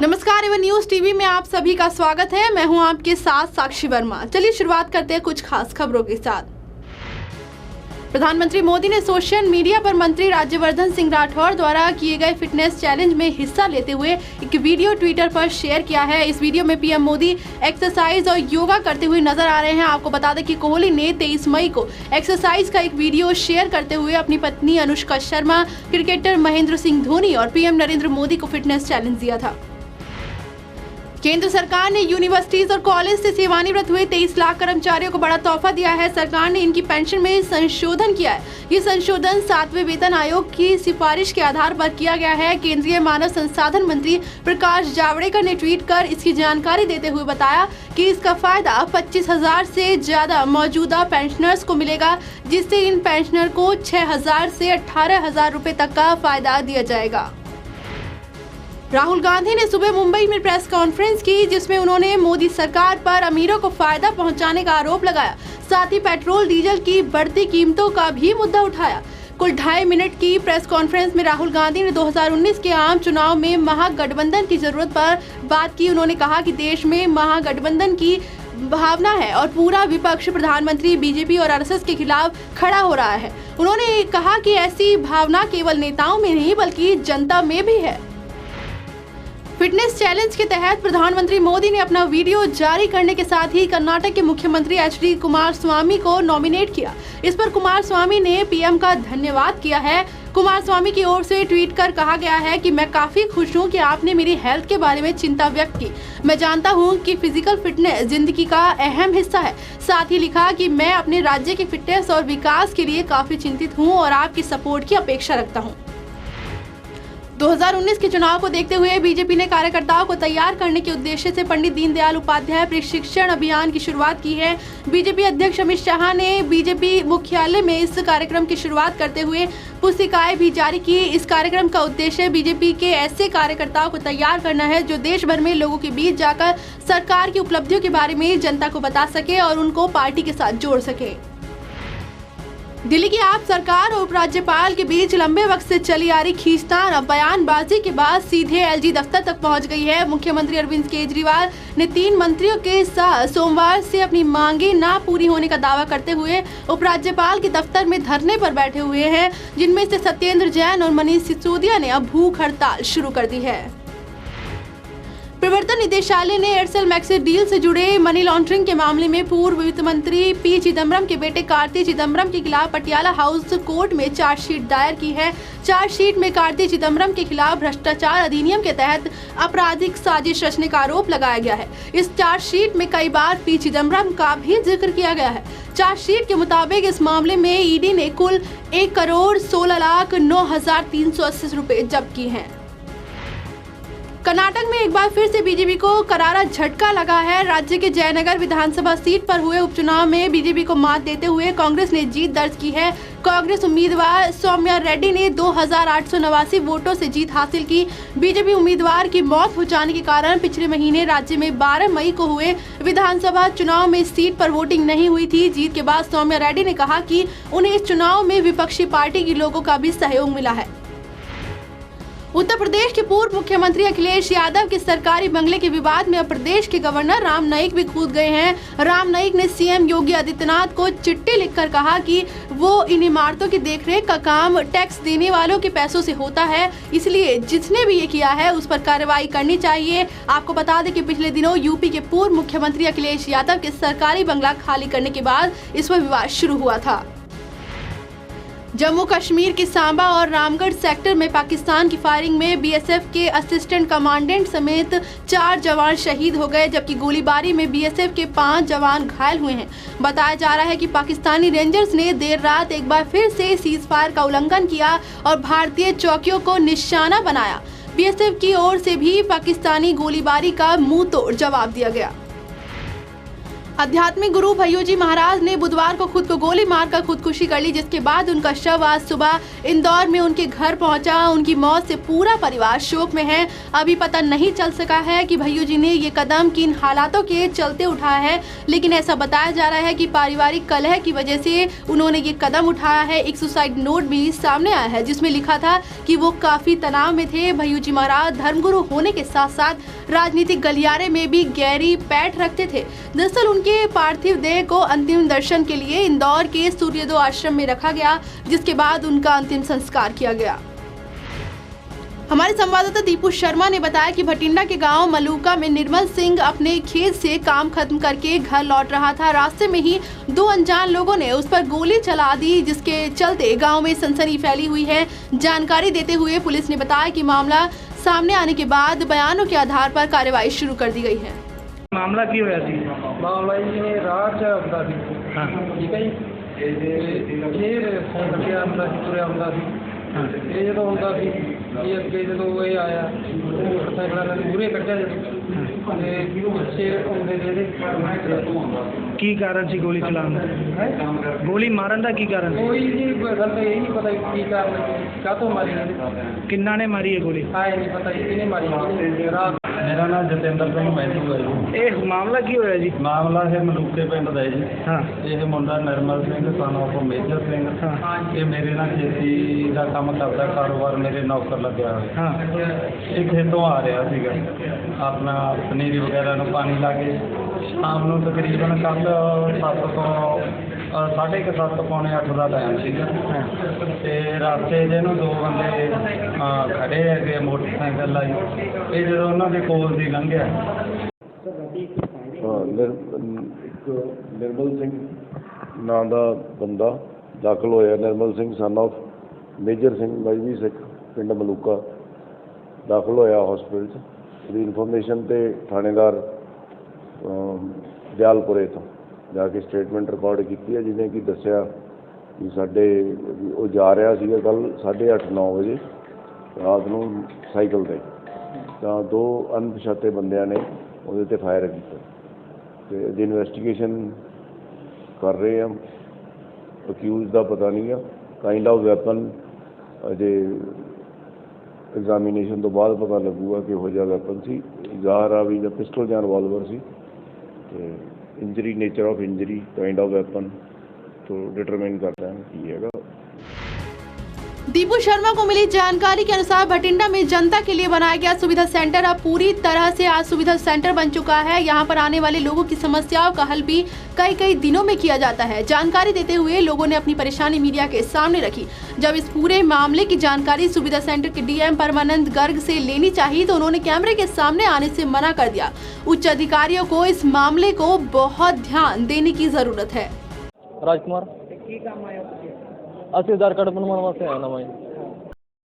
नमस्कार, Avon news TV में आप सभी का स्वागत है। मैं हूं आपके साथ साक्षी वर्मा। चलिए शुरुआत करते हैं कुछ खास खबरों के साथ। प्रधानमंत्री मोदी ने सोशल मीडिया पर मंत्री राज्यवर्धन सिंह राठौर द्वारा किए गए फिटनेस चैलेंज में हिस्सा लेते हुए एक वीडियो ट्विटर पर शेयर किया है। इस वीडियो में पीएम मोदी एक्सरसाइज और योगा करते हुए नजर आ रहे हैं। आपको बता दें कि कोहली ने 23 मई को एक्सरसाइज का एक वीडियो शेयर करते हुए अपनी पत्नी अनुष्का शर्मा, क्रिकेटर महेंद्र सिंह धोनी और पीएम नरेंद्र मोदी को फिटनेस चैलेंज दिया था। केंद्र सरकार ने यूनिवर्सिटीज और कॉलेज से सेवानिवृत्त हुए 23 लाख कर्मचारियों को बड़ा तोहफा दिया है। सरकार ने इनकी पेंशन में संशोधन किया है। ये संशोधन 7वें वेतन आयोग की सिफारिश के आधार पर किया गया है। केंद्रीय मानव संसाधन मंत्री प्रकाश जावड़ेकर ने ट्वीट कर इसकी जानकारी देते हुए बताया कि इसका फायदा 25,000 से ज्यादा मौजूदा पेंशनर्स को मिलेगा, जिससे इन पेंशनर को 6,000 से 18,000 रुपए तक का फायदा दिया जाएगा। राहुल गांधी ने सुबह मुंबई में प्रेस कॉन्फ्रेंस की, जिसमें उन्होंने मोदी सरकार पर अमीरों को फायदा पहुंचाने का आरोप लगाया। साथ ही पेट्रोल डीजल की बढ़ती कीमतों का भी मुद्दा उठाया। कुल 2.5 मिनट की प्रेस कॉन्फ्रेंस में राहुल गांधी ने 2019 के आम चुनाव में महागठबंधन की जरूरत पर बात की। उन्होंने कहा कि देश में महागठबंधन की भावना है और पूरा विपक्ष प्रधानमंत्री बीजेपी और आरएसएस के खिलाफ खड़ा हो रहा है। उन्होंने कहा कि ऐसी भावना केवल नेताओं में नहीं बल्कि जनता में भी है। फिटनेस चैलेंज के तहत प्रधानमंत्री मोदी ने अपना वीडियो जारी करने के साथ ही कर्नाटक के मुख्यमंत्री एचडी कुमारस्वामी को नॉमिनेट किया। इस पर कुमारस्वामी ने पीएम का धन्यवाद किया है। कुमारस्वामी की ओर से ट्वीट कर कहा गया है कि मैं काफी खुश हूं कि आपने मेरी हेल्थ के बारे में चिंता व्यक्त की। मैं जानता हूं कि फिजिकल फिटनेस जिंदगी का अहम हिस्सा है। साथ ही लिखा कि मैं अपने राज्य के फिटनेस और विकास के लिए काफी चिंतित हूं और आपकी सपोर्ट की अपेक्षा रखता हूं। 2019 के चुनाव को देखते हुए बीजेपी ने कार्यकर्ताओं को तैयार करने के उद्देश्य से पंडित दीनदयाल उपाध्याय प्रशिक्षण अभियान की शुरुआत की है। बीजेपी अध्यक्ष अमित शाह ने बीजेपी मुख्यालय में इस कार्यक्रम की शुरुआत करते हुए पुस्तिकाएं भी जारी की। इस कार्यक्रम का उद्देश्य बीजेपी के ऐसे कार्यकर्ताओं को तैयार करना है जो देश भर में लोगों के बीच जाकर सरकार की उपलब्धियों के बारे में जनता को बता सके और उनको पार्टी के साथ जोड़ सके। दिल्ली की आप सरकार और उपराज्यपाल के बीच लंबे वक्त से चली आ रही खींचतान अब बयानबाजी के बाद सीधे एलजी दफ्तर तक पहुंच गई है। मुख्यमंत्री अरविंद केजरीवाल ने 3 मंत्रियों के साथ सोमवार से अपनी मांगे ना पूरी होने का दावा करते हुए उपराज्यपाल के दफ्तर में धरने पर बैठे हुए हैं, जिनमें से सत्येंद्र जैन और मनीष सिसोदिया ने अब भूख हड़ताल शुरू कर दी है। प्रवर्तन निदेशालय ने एयरसेल मैक्सिस डील से जुड़े मनी लॉन्ड्रिंग के मामले में पूर्व वित्त मंत्री पी चिदम्बरम के बेटे कार्ति चिदम्बरम के खिलाफ पटियाला हाउस कोर्ट में चार्जशीट दायर की है। चार्जशीट में कार्ति चिदम्बरम के खिलाफ भ्रष्टाचार अधिनियम के तहत आपराधिक साजिश रचने का आरोप लगाया गया है। इस चार्जशीट में कई बार पी चिदम्बरम का भी जिक्र किया गया है। चार्जशीट के मुताबिक इस मामले में ईडी ने कुल 1,16,09,380 रुपए जब्त किए हैं। कर्नाटक में एक बार फिर से बीजेपी को करारा झटका लगा है। राज्य के जयनगर विधानसभा सीट पर हुए उपचुनाव में बीजेपी को मात देते हुए कांग्रेस ने जीत दर्ज की है। कांग्रेस उम्मीदवार सौम्या रेड्डी ने 2,889 वोटों से जीत हासिल की। बीजेपी उम्मीदवार की मौत हो जाने के कारण पिछले महीने राज्य में 12 मई को हुए विधानसभा चुनाव में इस सीट पर वोटिंग नहीं हुई थी। जीत के बाद सौम्या रेड्डी ने कहा कि उन्हें इस चुनाव में विपक्षी पार्टी के लोगों का भी सहयोग मिला है। उत्तर प्रदेश के पूर्व मुख्यमंत्री अखिलेश यादव के सरकारी बंगले के विवाद में अब प्रदेश के गवर्नर राम नाईक भी कूद गए हैं। राम नाईक ने सीएम योगी आदित्यनाथ को चिट्ठी लिखकर कहा कि वो इन इमारतों की देखरेख का काम टैक्स देने वालों के पैसों से होता है, इसलिए जिसने भी ये किया है उस पर कार्रवाई करनी चाहिए। आपको बता दें कि पिछले दिनों यूपी के पूर्व मुख्यमंत्री अखिलेश यादव के सरकारी बंगला खाली करने के बाद इस पर विवाद शुरू हुआ था। जम्मू कश्मीर के सांबा और रामगढ़ सेक्टर में पाकिस्तान की फायरिंग में बीएसएफ के असिस्टेंट कमांडेंट समेत 4 जवान शहीद हो गए, जबकि गोलीबारी में बीएसएफ के 5 जवान घायल हुए हैं। बताया जा रहा है कि पाकिस्तानी रेंजर्स ने देर रात एक बार फिर से सीज फायर का उल्लंघन किया और भारतीय चौकियों को निशाना बनाया। बीएसएफ की ओर से भी पाकिस्तानी गोलीबारी का मुंह तोड़ जवाब दिया गया। आध्यात्मिक गुरु भय्यूजी महाराज ने बुधवार को खुद को गोली मारकर खुदकुशी कर ली, जिसके बाद उनका शव आज सुबह इंदौर में उनके घर पहुंचा। उनकी मौत से पूरा परिवार शोक में है। अभी पता नहीं चल सका है कि भय्यूजी ने ये कदम किन हालातों के चलते उठाया है, लेकिन ऐसा बताया जा रहा है कि पारिवारिक कलह की वजह से उन्होंने ये कदम उठाया है। एक सुसाइड नोट भी सामने आया है जिसमें लिखा था कि वो काफी तनाव में थे। भय्यूजी महाराज धर्मगुरु होने के साथ साथ राजनीतिक गलियारे में भी गहरी पैठ रखते थे। दरअसल उनके पार्थिव देह को अंतिम दर्शन के लिए इंदौर के सूर्योदय आश्रम में रखा गया, जिसके बाद उनका अंतिम संस्कार किया गया। हमारे संवाददाता दीपू शर्मा ने बताया कि भटिंडा के गांव मलूका में निर्मल सिंह अपने खेत से काम खत्म करके घर लौट रहा था। रास्ते में ही दो अनजान लोगों ने उस पर गोली चला दी, जिसके चलते गांव में सनसनी फैली हुई है। जानकारी देते हुए पुलिस ने बताया कि मामला सामने आने के बाद बयानों के आधार पर कार्रवाई शुरू कर दी गई है। मामला की होया सी? मामला जी रात आਉਂਦਾ ਸੀ। हाँ ठीक है जी। फिर फोन करके आਉਂਦਾ ਸੀ, ਤੁਰੇ ਆਉਂਦਾ ਸੀ। ਇਹ ਜਦੋਂ ਹੁੰਦਾ ਸੀ ਇਹ ਅੱਗੇ ਜਦੋਂ ਇਹ ਆਇਆ ਮੋਟਰਸਾਈਕਲਾਂ ਨੇ ਮੂਹਰੇ ਕੱਢਿਆ ਜਦੋਂ ਤੇ ਪਿੱਛੇ ਆਉਂਦੇ ਨੇ ਇਹਦੇ की कारण सी गोली चलाने ਦਾ? गोली मारन ਦਾ ਕੀ ਕਾਰਨ ਸੀ? ਕੋਈ ਜੀ ਗੱਲ ਤਾਂ ਇਹ ਨਹੀਂ ਪਤਾ ਕੀ ਕਾਰਨ ਕਾਹਤੋਂ ਮਾਰੀ ਇਹਨੇ। ਕਿੰਨਾ ਨੇ ਮਾਰੀ ਹੈ ਗੋਲੀ? ਆਏ ਨਹੀਂ ਪਤਾ ਜੀ ਕਿਹਨੇ ਮਾਰੀ ਰਾਤ। ਮੇਰਾ ਨਾਮ ਜਤਿੰਦਰ ਸਿੰਘ ਮੈਥੂ ਹੈ ਜੀ। ਇਹ ਮਾਮਲਾ ਕੀ ਹੋਇਆ ਜੀ? ਮਾਮਲਾ ਹੈ ਮਲੂਕੇ ਪਿੰਡ ਦਾ ਜੀ। ਹਾਂ ਇਹ ਮੁੰਡਾ Nirmal Singh son of Major Singh, ਹਾਂ ਇਹ ਮੇਰੇ ਨਾਲ ਖੇਤੀ ਦਾ ਕੰਮ ਕਰਦਾ, ਕਾਰੋਬਾਰ ਮੇਰੇ ਨੌਕਰ ਲੱਗਿਆ ਹੋਇਆ। ਹਾਂ ਇਹ ਖੇਤੋਂ ਆ ਰਿਹਾ ਸੀਗਾ ਆਪਣਾ ਪਨੀਰੀ ਵਗੈਰਾ ਨੂੰ ਪਾਣੀ ਲਾ ਕੇ। ਸ਼ਾਮ ਨੂੰ ਤਕਰੀਬਨ ਕੱਲ 7 ਤੋਂ 7:30 ਪੌਣੇ 8 ਦਾ ਟਾਈਮ ਸੀਗਾ ਤੇ ਰਾਸਤੇ 'ਚ ਇਹਨੂੰ ਦੋ ਬੰਦੇ ਖੜੇ ਹੈਗੇ ਮੋਟਰਸਾਈਕਲ ਲਾਈ। ਇਹ ਜਦੋਂ ਉਹਨਾਂ ਦੇ ਕੋਲ ਦੀ ਲੰਘਿਆ ਇੱਕ ਨਿਰਮਲ ਸਿੰਘ ਨਾਂ ਦਾ ਬੰਦਾ ਦਾਖਲ ਹੋਇਆ। Nirmal Singh son of Major Singh Mazhabi Sikh ਪਿੰਡ ਮਲੂਕਾ ਦਾਖਲ ਹੋਇਆ ਹਸਪੀਟਲ 'ਚ। ਉਹਦੀ ਇਨਫੋਰਮੇਸ਼ਨ 'ਤੇ ਥਾਣੇਦਾਰ ਦਿਆਲਪੁਰੇ ਤੋਂ ਜਾ ਕੇ ਸਟੇਟਮੈਂਟ ਰਿਕਾਰਡ ਕੀਤੀ ਹੈ, ਜਿਹਨੇ ਕਿ ਦੱਸਿਆ ਕਿ ਸਾਡੇ ਉਹ ਜਾ ਰਿਹਾ ਸੀਗਾ ਕੱਲ੍ਹ 8:30-9 ਵਜੇ ਰਾਤ ਨੂੰ ਸਾਈਕਲ 'ਤੇ, ਤਾਂ ਦੋ ਅਣਪਛਾਤੇ ਬੰਦਿਆਂ ਨੇ ਉਹਦੇ 'ਤੇ ਫਾਇਰ ਕੀਤਾ ਅਤੇ ਅਜੇ ਇਨਵੈਸਟੀਗੇਸ਼ਨ ਕਰ ਰਹੇ ਹਾਂ। ਅਕਿਊਜ਼ ਦਾ ਪਤਾ ਨਹੀਂ ਆ, ਕਾइंड ऑफ ਵੈਪਨ ਅਜੇ ਐਗਜ਼ਾਮੀਨੇਸ਼ਨ ਤੋਂ ਬਾਅਦ ਪਤਾ ਲੱਗੂਗਾ ਕਿ ਇਹੋ ਜਿਹਾ ਵੈਪਨ ਸੀ। ਜ਼ਾਹਰ ਆ ਵੀ ਜਾਂ ਪਿਸਟਲ ਜਾਂ ਰਿਵਾਲਵਰ ਸੀ ਅਤੇ injury nature of injury kind of weapon तो डिटरमाइन करता है कि है। दीपू शर्मा को मिली जानकारी के अनुसार भटिंडा में जनता के लिए बनाया गया सुविधा सेंटर अब पूरी तरह से आज सुविधा सेंटर बन चुका है। यहां पर आने वाले लोगों की समस्याओं का हल भी कई दिनों में किया जाता है। जानकारी देते हुए लोगों ने अपनी परेशानी मीडिया के सामने रखी। जब इस पूरे मामले की जानकारी सुविधा सेंटर के डीएम परमानंद गर्ग से लेनी चाहिए तो उन्होंने कैमरे के सामने आने से मना कर दिया। उच्च अधिकारियों को इस मामले को बहुत ध्यान देने की जरूरत है। राजकुमार ਅਸੀਂ ਆਧਾਰ ਕਾਰਡ ਬਣਵਾਉਣ ਵਾਸਤੇ ਆਇਆ ਨਾ ਮੈਂ।